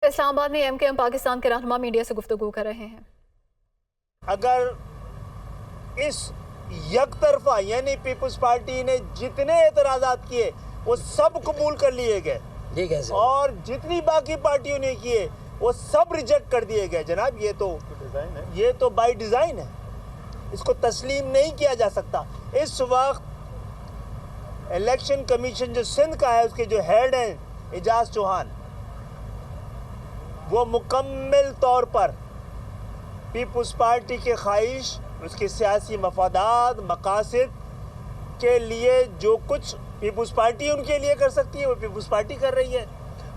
इस्लामाबाद में एमकेएम पाकिस्तान के रहनुमा मीडिया से गुफ्तगू कर रहे हैं। अगर इस यकतरफा यानी पीपल्स पार्टी ने जितने एतराज़ात किए वो सब कबूल कर लिए गए और जितनी बाकी पार्टियों ने किए वो सब रिजेक्ट कर दिए गए। जनाब ये तो बाय डिज़ाइन है, इसको तस्लीम नहीं किया जा सकता। इस वक्त इलेक्शन कमीशन जो सिंध का है उसके जो हेड हैं एजाज चौहान, वो मुकम्मल तौर पर पीपल्स पार्टी के ख्वाहिश, उसके सियासी मफादात, मकासद के लिए जो कुछ पीपल्स पार्टी उनके लिए कर सकती है वो पीपल्स पार्टी कर रही है,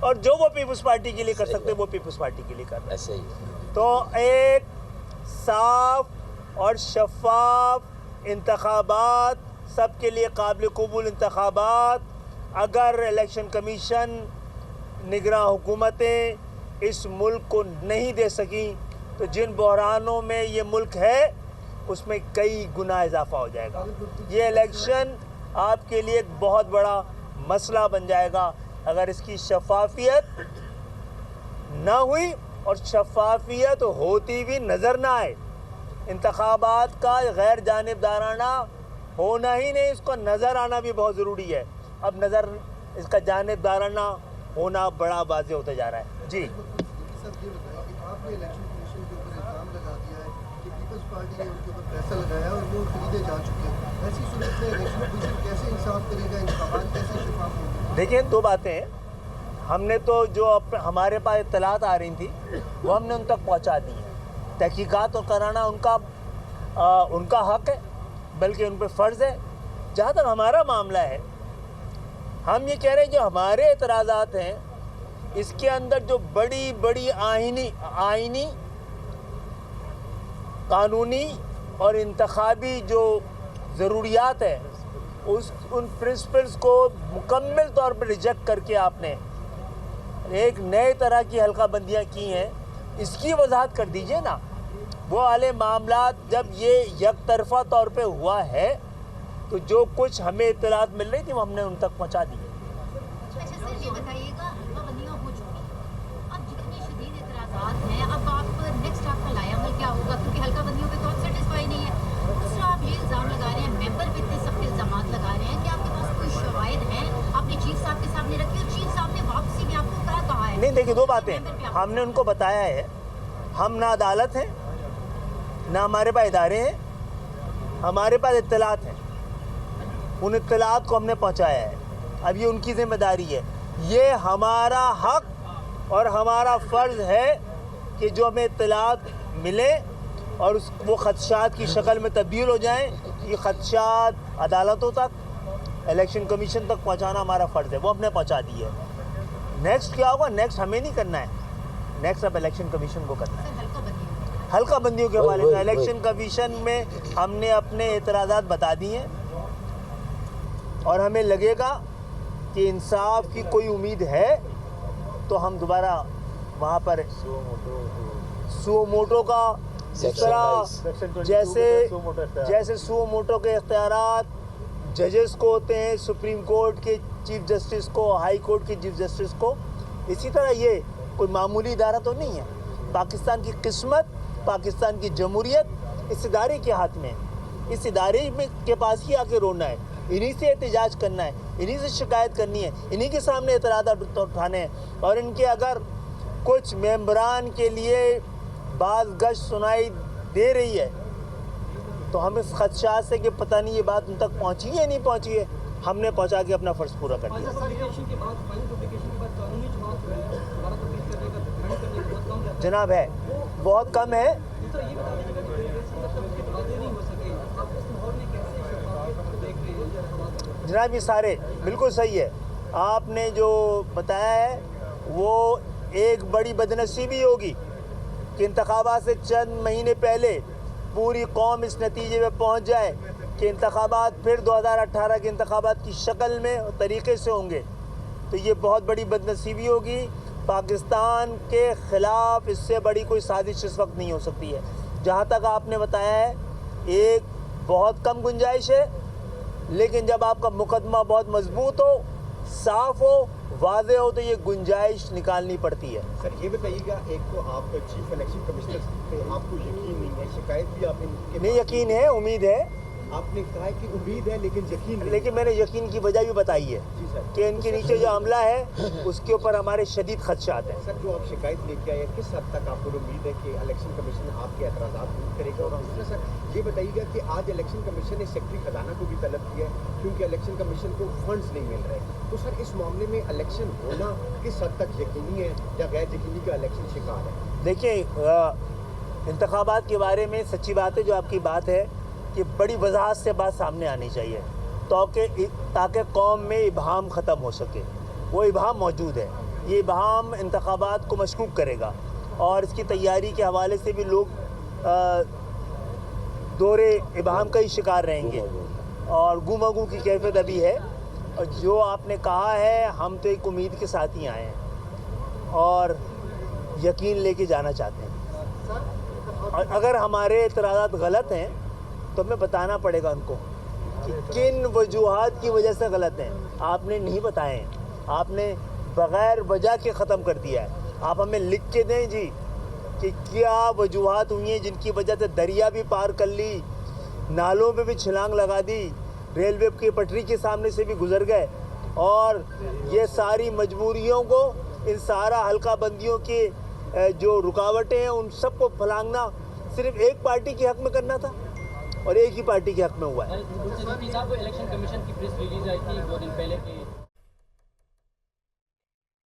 और जो वो पीपल्स पार्टी के लिए कर सकते हैं वो पीपल्स पार्टी के लिए कर रहे हैं। ऐसे ही तो एक साफ और शफाफ इंतखाबात, सबके लिए काबिल कबूल इंतखाबात, अगर इलेक्शन कमीशन, निगरां हुकूमतें इस मुल्क को नहीं दे सकी तो जिन बहरानों में ये मुल्क है उसमें कई गुना इजाफा हो जाएगा। ये इलेक्शन आपके लिए एक बहुत बड़ा मसला बन जाएगा अगर इसकी शफाफियत ना हुई, और शफाफियत होती भी नज़र ना आए। इंतखाबात का गैर जानिबदाराना होना ही नहीं, इसको नज़र आना भी बहुत ज़रूरी है। अब नज़र इसका जानिबदाराना होना बड़ा वाज़ेह होता जा रहा है। जी आपने इलेक्शन कमीशन के ऊपर इल्ज़ाम लगा दिया है कि पीपल्स पार्टी ने उनके ऊपर पैसा लगाया और वो खरीदे जा चुके हैं। ऐसी सूरत में इलेक्शन कमीशन कैसे इंसाफ करेगा, इंतखाबात कैसे शफाफ होंगे? देखिए, दो बातें हैं। हमने तो जो हमारे पास इत्तलात आ रही थी वो हमने उन तक पहुंचा दी है। तहकीकात और कराना उनका हक है, बल्कि उन पर फ़र्ज़ है। जहाँ तक हमारा मामला है, हम ये कह रहे हैं जो हमारे एतराज़ात हैं इसके अंदर जो बड़ी बड़ी आइनी कानूनी और इंतखाबी जो ज़रूरियात है उन प्रिंसिपल्स को मुकम्मल तौर पर रिजेक्ट करके आपने एक नए तरह की हल्का बंदियाँ की हैं, इसकी वजाहत कर दीजिए ना। वो वाले मामलात जब ये यकतरफा तौर पे हुआ है तो जो कुछ हमें इत्तलात मिल रही थी वो हमने उन तक पहुँचा दी है। अच्छा सर, ये बताइएगा, हल्का बंदियाँ हो चुकी हैं, अब जितने शदीद एतराज़ात हैं, अब आप नेक्स्ट आपका लायामल क्या होगा? क्योंकि हल्का बंदियों पे तो आप सेटिस्फाई नहीं है। दूसरा, आप ये इल्ज़ाम लगा रहे हैं, मेंबर पे इतने सख्त इल्ज़ाम लगा रहे हैं कि आपके पास कोई शवाहिद हैं, आपने चीफ साहब के सामने रखी और चीफ साहब ने वापसी भी आपको कहा है। नहीं, देखिए, दो बातें हमने उनको बताया है। हम ना अदालत हैं, ना हमारे पास इदारे हैं, हमारे पास इत्तलात हैं। उन इत्तलात को हमने पहुंचाया है। अब ये उनकी जिम्मेदारी है। ये हमारा हक और हमारा फ़र्ज़ है कि जो हमें इत्तलात मिले और वो ख़दशात की शक्ल में तब्दील हो जाएं, ये ख़दशात अदालतों तक, इलेक्शन कमीशन तक पहुंचाना हमारा फ़र्ज़ है। वो हमने पहुंचा दी है। नेक्स्ट क्या होगा? नेक्स्ट हमें नहीं करना है, नेक्स्ट अब इलेक्शन कमीशन को करना है। हल्का बंदियों के हवाले से इलेक्शन कमीशन में हमने अपने एतराज़ात बता दिए हैं और हमें लगेगा कि इंसाफ की कोई उम्मीद है तो हम दोबारा वहाँ पर सुओ मोटो का जिस तरह जैसे सुओ मोटो के इख्तियारात जजेस को होते हैं, सुप्रीम कोर्ट के चीफ जस्टिस को, हाई कोर्ट के चीफ जस्टिस को, इसी तरह ये कोई मामूली इदारा तो नहीं है। पाकिस्तान की किस्मत, पाकिस्तान की जमहूरियत इस इदारे के हाथ में है। इस इदारे में के पास ही आके रोना है, इन्हीं से एहतजाज करना है, इन्हीं से शिकायत करनी है, इन्हीं के सामने एतराज़ात उठाने हैं। और इनके अगर कुछ मेंबरान के लिए बात गश सुनाई दे रही है तो हम इस खदशात से कि पता नहीं ये बात उन तक पहुँची है नहीं पहुँची है, हमने पहुँचा के अपना फ़र्ज़ पूरा कर दिया। जनाब है, बहुत कम है। जनाब ये सारे बिल्कुल सही है। आपने जो बताया है वो एक बड़ी बदनसीबी होगी कि इंतखाबात से चंद महीने पहले पूरी कौम इस नतीजे में पहुंच जाए कि इंतखाबात फिर 2018 के इंतखाबात की शक्ल में और तरीक़े से होंगे, तो ये बहुत बड़ी बदनसीबी होगी। पाकिस्तान के ख़िलाफ़ इससे बड़ी कोई साजिश इस वक्त नहीं हो सकती है। जहाँ तक आपने बताया है, एक बहुत कम गुंजाइश है, लेकिन जब आपका मुकदमा बहुत मजबूत हो, साफ़ हो वादे हो तो ये गुंजाइश निकालनी पड़ती है। सर ये बताइएगा, एक तो आप चीफ इलेक्शन कमिश्नर पे आपको यकीन नहीं है, शिकायत भी आप इनके नहीं यकीन है, उम्मीद है, आपने कहा है कि उम्मीद है लेकिन यकीन नहीं। लेकिन मैंने यकीन की वजह भी बताई है जी सर, कि इनके नीचे जो अमला है उसके ऊपर हमारे शदीद खदशात हैं। सर जो आप शिकायत लेके आए, किस हद तक आपको उम्मीद है कि इलेक्शन कमीशन आपके एतराज़ात दूर करेगा? और दूसरा सर ये बताइएगा कि आज इलेक्शन कमीशन ने सेक्रेटरी खजाना को भी तलब किया है क्योंकि इलेक्शन कमीशन को फंड्स नहीं मिल रहे, तो सर इस मामले में इलेक्शन होना किस हद तक यकीनी है या गैर यकीनी का इलेक्शन शिकार है? देखिए इंतखाबात के बारे में सच्ची बात है जो आपकी बात है कि बड़ी वजाहत से बात सामने आनी चाहिए ताकि कौम में इबहम ख़त्म हो सके। वो इबहम मौजूद है, ये इबहम इंतखाबात को मशकूक करेगा और इसकी तैयारी के हवाले से भी लोग दौरे इबहम का ही शिकार रहेंगे और गुमागू की कैफियत अभी है। और जो आपने कहा है, हम तो एक उम्मीद के साथ ही आए हैं और यकीन लेके जाना चाहते हैं। और अगर हमारे एतराज़ात गलत हैं तो हमें बताना पड़ेगा उनको कि किन वजूहात की वजह से गलत हैं। आपने नहीं बताए हैं, आपने बग़ैर वजह के ख़त्म कर दिया है। आप हमें लिख के दें जी कि क्या वजूहात हुई हैं जिनकी वजह से दरिया भी पार कर ली, नालों पे भी छलांग लगा दी, रेलवे की पटरी के सामने से भी गुजर गए और ये सारी मजबूरियों को, इन सारा हल्का बंदियों के जो रुकावटें हैं उन सबको फलांगना सिर्फ एक पार्टी के हक़ में करना था और एक ही पार्टी के हक़ में हुआ है। इलेक्शन कमीशन की प्रेस रिलीज आई थी 2 दिन पहले की।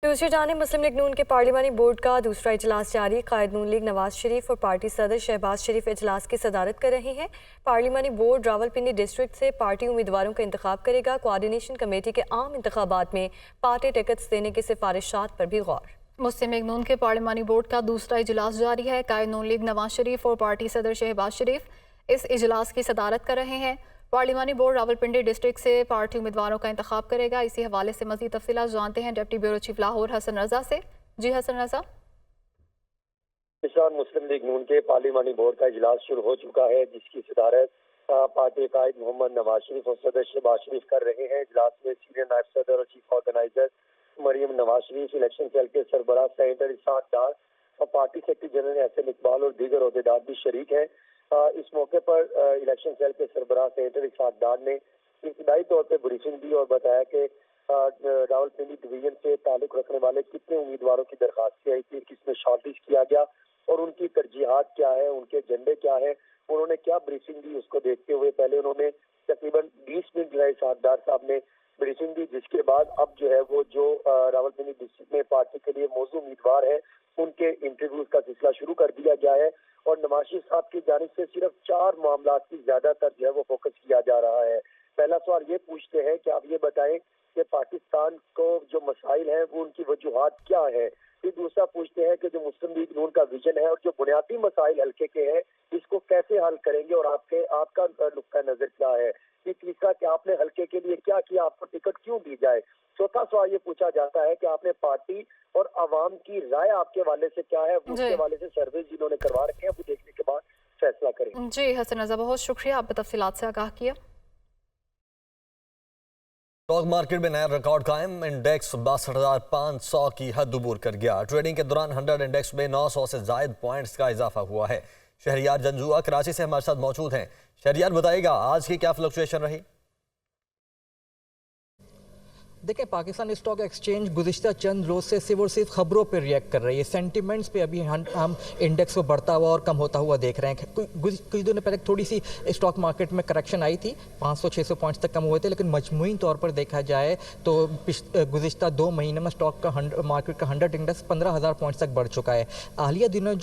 दूसरी जानिब मुस्लिम लीग नून के पार्लिमानी बोर्ड का दूसरा इजलास जारी। कायद नून लीग नवाज शरीफ और पार्टी सदर शहबाज शरीफ इजलास की सदारत कर रहे हैं। पार्लिमानी बोर्ड रावलपिंडी डिस्ट्रिक्ट से पार्टी उम्मीदवारों का इंतखाब करेगा। कोऑर्डिनेशन कमेटी के आम इंतखाबात में पार्टी टिकट्स देने की सिफारिशात पर भी गौर। मुस्लिम लीग नून के पार्लिमानी बोर्ड का दूसरा इजलास जारी है। कायद नून लीग नवाज शरीफ और पार्टी सदर शहबाज शरीफ इस इजलास की सदारत कर रहे हैं। पार्लिमानी बोर्ड रावलपिंडी डिस्ट्रिक्ट से पार्टी उम्मीदवारों का इंतखाब करेगा। इसी हवाले से मज़ीद तफसीलात जानते हैं deputy bureau chief Lahore Hasan Raza से। जी हसन रजा। मुस्लिम लीग नून के पार्लिमानी बोर्ड का इजलास शुरू हो चुका है जिसकी सदारत पार्टी कायद मोहम्मद नवाज शरीफ और सदर शहबाज शरीफ कर रहे हैं। इजलास में सीनियर नायब सदर और chief organizer Maryam Nawaz Sharif, election cell के सरबराह सेनेटर इसाक डार और party secretary general Ahsan Iqbal और दीगर अहदेदार भी शरीक हैं। इस मौके पर इलेक्शन सेल के सरबराह सेनेटर इसाक डार ने इब्तदाई तौर पर ब्रीफिंग दी और बताया कि रावलपिंडी डिवीजन से ताल्लुक रखने वाले कितने उम्मीदवारों की दरखास्तें आई थी, किसमें शॉर्टलिस्ट किया गया और उनकी तरजीहात क्या है, उनके एजेंडे क्या है, उन्होंने क्या ब्रीफिंग दी। उसको देखते हुए पहले उन्होंने तकरीबन 20 मिनट इसाक डार साहब ने ब्रीफिंग दी, जिसके बाद अब जो है वो जो रावलपिंडी डिस्ट्रिक्ट में पार्टी के लिए मौजूद उम्मीदवार है उनके इंटरव्यूज का सिलसिला शुरू कर दिया गया है और नवाज शरीफ साहब की जानिब से सिर्फ 4 मामला की ज्यादातर जो है वो फोकस किया जा रहा है। पहला सवाल ये पूछते हैं कि आप ये बताएं कि पाकिस्तान को जो मसाइल हैं वो उनकी वजूहात क्या है। फिर दूसरा पूछते हैं कि जो मुस्लिम लीग नून का विजन है और जो बुनियादी मसाइल हल्के के हैं इसको कैसे हल करेंगे और आपका नुक्ता नजर क्या है। फिर तीसरा कि आपने हल्के के लिए क्या किया, आपको टिकट क्यों दी जाए। चौथा सवाल ये पूछा जाता है कि आपने पार्टी और आवाम की राय आपके वाले से क्या है, उसके हवाले से सर्वे जिन्होंने करवा रखे हैं वो देखने के बाद फैसला करें। जी हसन रजा, बहुत शुक्रिया, आपने तफसीलात से आगाह किया। स्टॉक मार्केट में नया रिकॉर्ड कायम। इंडेक्स 62,500 की हद अबूर कर गया। ट्रेडिंग के दौरान 100 इंडेक्स में 900 से जायद पॉइंट्स का इजाफा हुआ है। शहरियार जंजुआ कराची से हमारे साथ मौजूद हैं। शहरियार बताइएगा आज की क्या फ्लक्चुएशन रही? देखिए, पाकिस्तान स्टॉक एक्सचेंज गुज़िश्ता चंद रोज़ से सिर्फ और सिर्फ खबरों पर रिएक्ट कर रही है। सेंटिमेंट्स पे अभी हम इंडेक्स को बढ़ता हुआ और कम होता हुआ देख रहे हैं। कुछ दिनों पहले थोड़ी सी स्टॉक मार्केट में करेक्शन आई थी, 500-600 पॉइंट्स तक कम हुए थे, लेकिन मजमूई तौर पर देखा जाए तो गुज़िश्ता 2 महीने में स्टॉक का मार्केट का 100 इंडेक्स 15,000 पॉइंट्स तक बढ़ चुका है। हालिया दिनों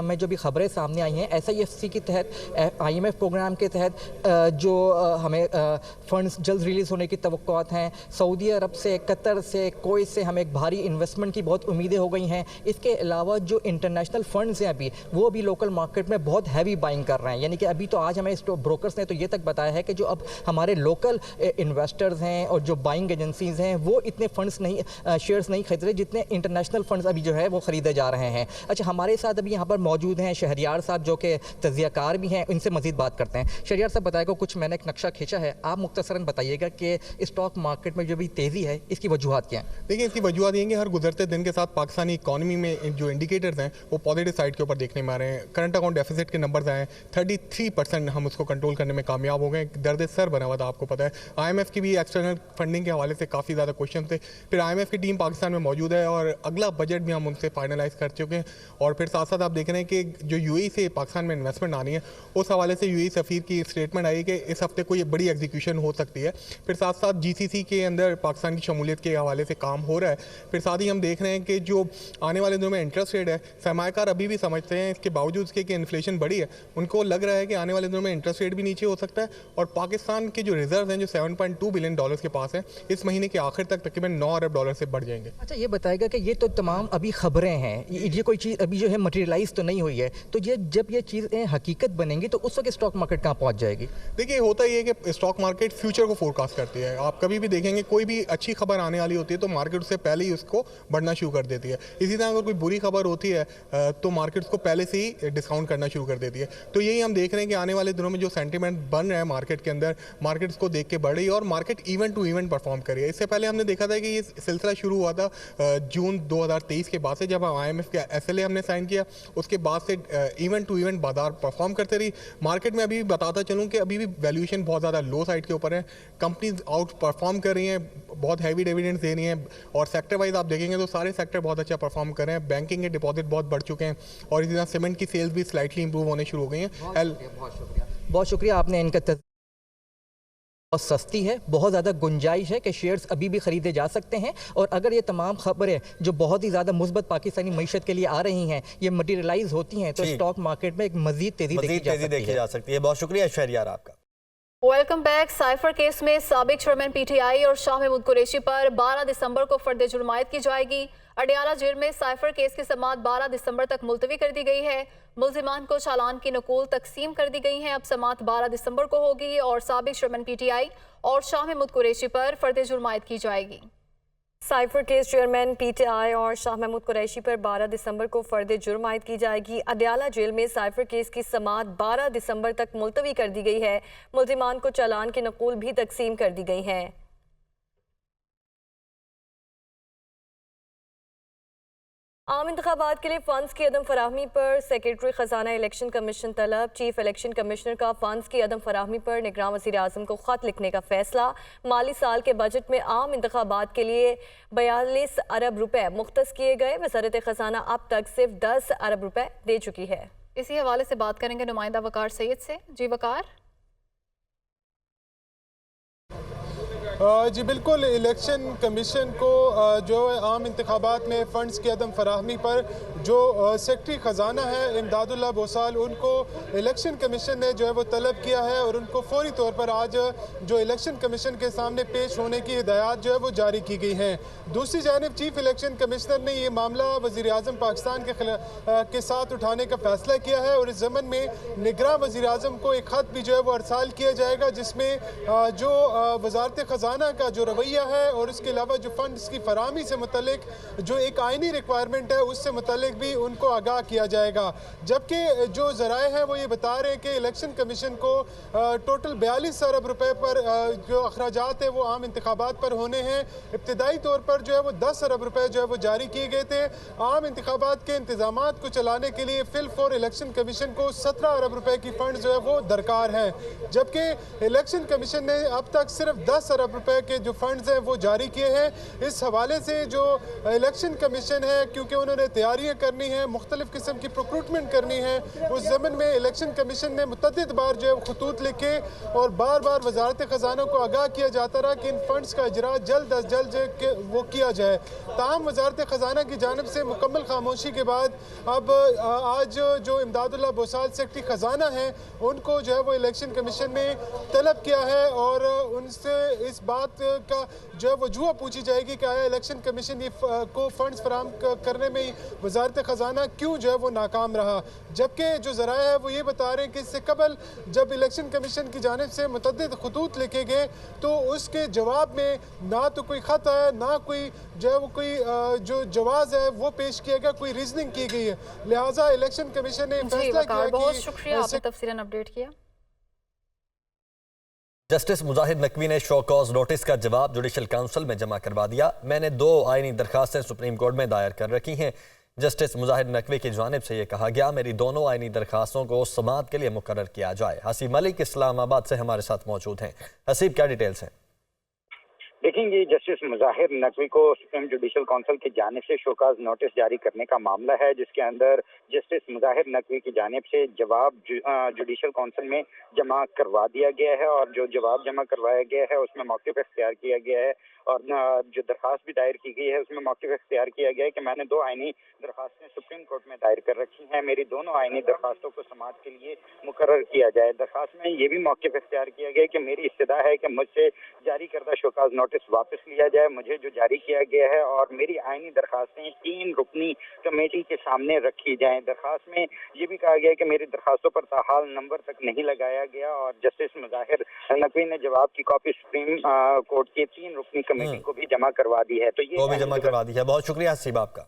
में जो भी खबरें सामने आई हैं, SIFC के तहत, IMF प्रोग्राम के तहत जो हमें फंड्स जल्द रिलीज़ होने की तवक्कुआत हैं। सऊदी अरब से, कतर से, कोई से हमें एक भारी इन्वेस्टमेंट की बहुत उम्मीदें हो गई हैं। इसके अलावा जो इंटरनेशनल फंड्स हैं अभी वो भी लोकल मार्केट में बहुत हैवी बाइंग कर रहे हैं। यानी कि अभी तो आज हमें ब्रोकर्स ने तो ये तक बताया है कि जो अब हमारे लोकल इन्वेस्टर्स हैं और जो बाइंग एजेंसीज हैं वो इतने फंड्स नहीं, शेयर्स नहीं खरीद रहे जितने इंटरनेशनल फंड्स अभी जो है वो ख़रीदे जा रहे हैं। अच्छा, हमारे साथ अभी यहाँ पर मौजूद हैं शहरियार साहब जो कि तजियाकार भी हैं, इनसे मज़ीद बात करते हैं। शहरियार साहब बताएगा, कुछ मैंने एक नक्शा खींचा है, आप मुख्तसरन बताइएगा कि स्टॉक मार्केट में जो भी तेज़ी तेज़ी है, इसकी वजूहत क्या हैं? देखिए, इसकी वजूहत ये है कि हर गुजरते दिन के साथ पाकिस्तानी इकॉनमी में जो इंडिकेटर्स हैं वो पॉजिटिव साइड के ऊपर देखने में आ रहे हैं। करंट अकाउंट डेफिसिट के नंबर्स आए हैं, 33% हम उसको कंट्रोल करने में कामयाब हो गए। दर्द सर बना हुआ था, आपको पता है। IMF की भी एक्सटर्नल फंडिंग के हवाले से काफ़ी ज़्यादा क्वेश्चन थे। फिर IMF की टीम पाकिस्तान में मौजूद है और अगला बजट भी हम उनसे फाइनलाइज कर चुके हैं। और फिर साथ साथ आप देख रहे हैं कि जो UAE से पाकिस्तान में इन्वेस्टमेंट आनी है, उस हवाले से UAE सफ़ीर की स्टेटमेंट आई कि इस हफ्ते कोई बड़ी एग्जीक्यूशन हो सकती है। फिर साथ साथ GCC के अंदर पाकिस्तान की शमूलियत के हवाले से काम हो रहा है। फिर साथ ही हम देख रहे हैं कि जो आने वाले दिनों में इंटरेस्ट रेट है, सरमायाकार अभी भी समझते हैं इसके बावजूद इसके कि इन्फ्लेशन बढ़ी है, उनको लग रहा है कि आने वाले दिनों में इंटरेस्ट रेट भी नीचे हो सकता है। और पाकिस्तान के जो रिजर्व हैं जो $7.2 बिलियन के पास हैं, इस महीने के आखिर तक तकरीबन $9 अरब से बढ़ जाएंगे। अच्छा, ये बताएगा कि ये तो तमाम अभी खबरें हैं, ये कोई चीज़ अभी जो है मटेरियलाइज तो नहीं हुई है, तो ये जब ये चीज़ें हकीकत बनेंगी तो उस वक्त स्टॉक मार्केट कहाँ पहुँच जाएगी? देखिए, होता ये है कि स्टॉक मार्केट फ्यूचर को फोरकास्ट करती है। आप कभी भी देखेंगे कोई भी अच्छी खबर आने वाली होती है तो मार्केट उससे पहले ही उसको बढ़ना शुरू कर देती है। इसी तरह अगर कोई बुरी खबर होती है तो मार्केट उसको पहले से ही डिस्काउंट करना शुरू कर देती है। तो यही हम देख रहे हैं कि आने वाले दिनों में जो सेंटीमेंट बन रहा है मार्केट के अंदर, मार्केट उसको देख के बढ़ रही है और market event to event perform कर रही है। इससे पहले हमने देखा था कि ये सिलसिला शुरू हुआ था जून 2023 के बाद से, जब IMF के SLA हमने साइन किया। उसके बाद से इवेंट टू इवेंट बाजार परफॉर्म करते रही। मार्केट में अभी बताता चलूँ कि अभी भी वैल्यूएशन बहुत ज़्यादा लो साइड के ऊपर है। कंपनीज आउट परफॉर्म कर रही हैं, बहुत हैवी डिविडेंड्स दे रही हैं और सेक्टर वाइज आप देखेंगे तो सारे सेक्टर बहुत अच्छा परफॉर्म कर रहे हैं। बैंकिंग के डिपॉजिट बहुत बढ़ चुके हैं और इसी तरह सीमेंट की सेल्स भी स्लाइटली इंप्रूव होने शुरू हो गई हैं। बहुत शुक्रिया, आपने इनका बहुत सस्ती है, बहुत ज़्यादा गुंजाइश है कि शेयर्स अभी भी ख़रीदे जा सकते हैं। और अगर ये तमाम खबरें जो बहुत ही ज़्यादा मुस्बत पाकिस्तानी मईशत के लिए आ रही हैं, ये मटीरियलाइज होती हैं तो स्टॉक मार्केट में एक मज़ीद तेज़ी देखी जा सकती है। बहुत शुक्रिया शहरियार आपका। Welcome back. साइफर केस में साबिक चेयरमैन PTI और शाह महमूद कुरैशी पर 12 दिसंबर को फर्द जुर्मायत की जाएगी। अडियाला जेल में साइफर केस की समाअत 12 दिसंबर तक मुलतवी कर दी गई है। मुल्जिमान को चालान की नकूल तकसीम कर दी गई हैं। अब समाअत 12 दिसंबर को होगी और साबिक चेयरमैन PTI और शाह महमूद कुरैशी पर फर्द जुर्मायत की जाएगी। साइफर केस चेयरमैन PTI और शाह महमूद कुरैशी पर 12 दिसंबर को फर्द जुर्म आयद की जाएगी। अडियाला जेल में साइफर केस की समाअत 12 दिसंबर तक मुलतवी कर दी गई है। मुल्जिमान को चालान की नकूल भी तकसीम कर दी गई हैं। आम इंतखाबात के लिए फंड्स की अदम फराहमी पर सेक्रेटरी खजाना इलेक्शन कमीशन तलब। चीफ इलेक्शन कमिश्नर का फंड्स की अदम फराहमी पर निगरान वज़ीर आज़म को ख़त लिखने का फैसला। माली साल के बजट में आम इंतखाबात के लिए 42 अरब रुपए मुख्तस किए गए। वज़ारत खजाना अब तक सिर्फ 10 अरब रुपए दे चुकी है। इसी हवाले से बात करेंगे नुमाइंदा वकार सैयद से। जी वकार। जी बिल्कुल, इलेक्शन कमीशन को जो आम इंतखाबात में फ़ंड्स की अदम फराहमी पर जो सेक्रेटरी ख़जाना है इमदादुल्लाह बोसाल, उनको इलेक्शन कमीशन ने जो है वो तलब किया है और उनको फौरी तौर पर आज जो इलेक्शन कमीशन के सामने पेश होने की हिदायत जो है वो जारी की गई हैं। दूसरी जानिब चीफ इलेक्शन कमिश्नर ने ये मामला वज़ीर आज़म पाकिस्तान के साथ उठाने का फ़ैसला किया है और इस ज़मन में निगरान वज़ीर आज़म को एक ख़त भी जो है वो अरसाल किया जाएगा, जिसमें जो वज़ारत ख़जाना का जो रवैया है और उसके अलावा जो फंड्स की फराहमी से मुतल्लिक जो एक आइनी रिक्वायरमेंट है उससे मुतल्लिक भी उनको आगाह किया जाएगा। जबकि जो ज़राए हैं वो ये बता रहे हैं कि इलेक्शन कमीशन को टोटल 42 अरब रुपए पर जो अखराजात है वो आम इंतखाबात पर होने हैं। इब्तदाई तौर पर जो है वो 10 अरब रुपए जो है वो जारी किए गए थे। आम इंतखाबात के इंतजामात को चलाने के लिए फिल फॉर इलेक्शन कमीशन को 17 अरब रुपए की फंड जो है वो दरकार है, जबकि इलेक्शन कमीशन ने अब तक सिर्फ 10 अरब रुपए के जो फंड्स हैं वो जारी किए हैं। इस हवाले से जो इलेक्शन कमीशन है, क्योंकि उन्होंने तैयारियां करनी है, मुख्तलिफ किस्म की प्रोक्रूटमेंट करनी है, उस ज़मन में इलेक्शन कमीशन ने मुतअद्दिद बार जो है खतूत लिखे और बार बार वज़ारत ख़जाना को आगाह किया जाता रहा कि इन फंड्स का इजरा जल्द अज जल्द वो किया जाए। ताहम वज़ारत ख़जाना की जानिब से मुकम्मल खामोशी के बाद अब आज जो इमदादुल्लाह बोसाल सेक्रेटरी ख़जाना हैं उनको जो है वो इलेक्शन कमीशन ने तलब किया है और उनसे इस बात का जो है वजूह पूछी जाएगी कि आया इलेक्शन कमीशन ये को फंड्स फराहम करने में वज़ारत ख़जाना क्यों जो है वो नाकाम रहा। जबकि जो ज़राए है वो ये बता रहे हैं कि इससे कबल जब इलेक्शन कमीशन की जानिब से मुतअद्दिद खतूत लिखे गए तो उसके जवाब में ना तो कोई ख़त आया, ना कोई जो है वो कोई जो जवाज़ है वो पेश किया गया, कोई रीजनिंग की गई है। लिहाजा इलेक्शन कमीशन ने फैसला किया। बहुत शुक्रिया, आपने तफसीलन अपडेट किया। जस्टिस मुजाहिद नकवी ने शो कॉज नोटिस का जवाब जुडिशल काउंसिल में जमा करवा दिया। मैंने 2 आईनी दरखास्तें सुप्रीम कोर्ट में दायर कर रखी हैं। जस्टिस मुजाहिद नकवी की जानिब से ये कहा गया मेरी दोनों आईनी दरखास्तों को समाअत के लिए मुकर्रर किया जाए। हसीब मलिक इस्लामाबाद से हमारे साथ मौजूद हैं। हसीब, क्या डिटेल्स हैं? देखेंगे, जस्टिस मुजाहिर नकवी को सुप्रीम जुडिशल काउंसिल की जानिब से शोकाज नोटिस जारी करने का मामला है, जिसके अंदर जस्टिस मुजाहिर नकवी की जानिब से जवाब जुडिशल काउंसिल में जमा करवा दिया गया है और जो जवाब जमा करवाया गया है उसमें मौक़िफ़ इख्तियार किया गया है और जो दरखास्त भी दायर की गई है उसमें मौक़िफ़ इख्तियार किया गया है कि मैंने 2 आईनी दरखास्तें सुप्रीम कोर्ट में दायर कर रखी हैं, मेरी दोनों आईनी दरखास्तों को समाअत के लिए मुकर्रर किया जाए। दरखास्त में ये भी मौक़िफ़ इख्तियार किया गया है कि मेरी इस्तदा है कि मुझसे जारी करदा शोकाज नोटिस वापस लिया जाए, मुझे जो जारी किया गया है, और मेरी आईनी दरखास्तें 3 रुकनी कमेटी के सामने रखी जाएं। दरखास्त में ये भी कहा गया है कि मेरी दरखास्तों पर ताहाल नंबर तक नहीं लगाया गया और जस्टिस मुजाहिर नकवी ने जवाब की कॉपी सुप्रीम कोर्ट की 3 रुकनी कमेटी को भी जमा करवा दी है। तो ये जमा करवा दी है। बहुत शुक्रिया हसीब आपका।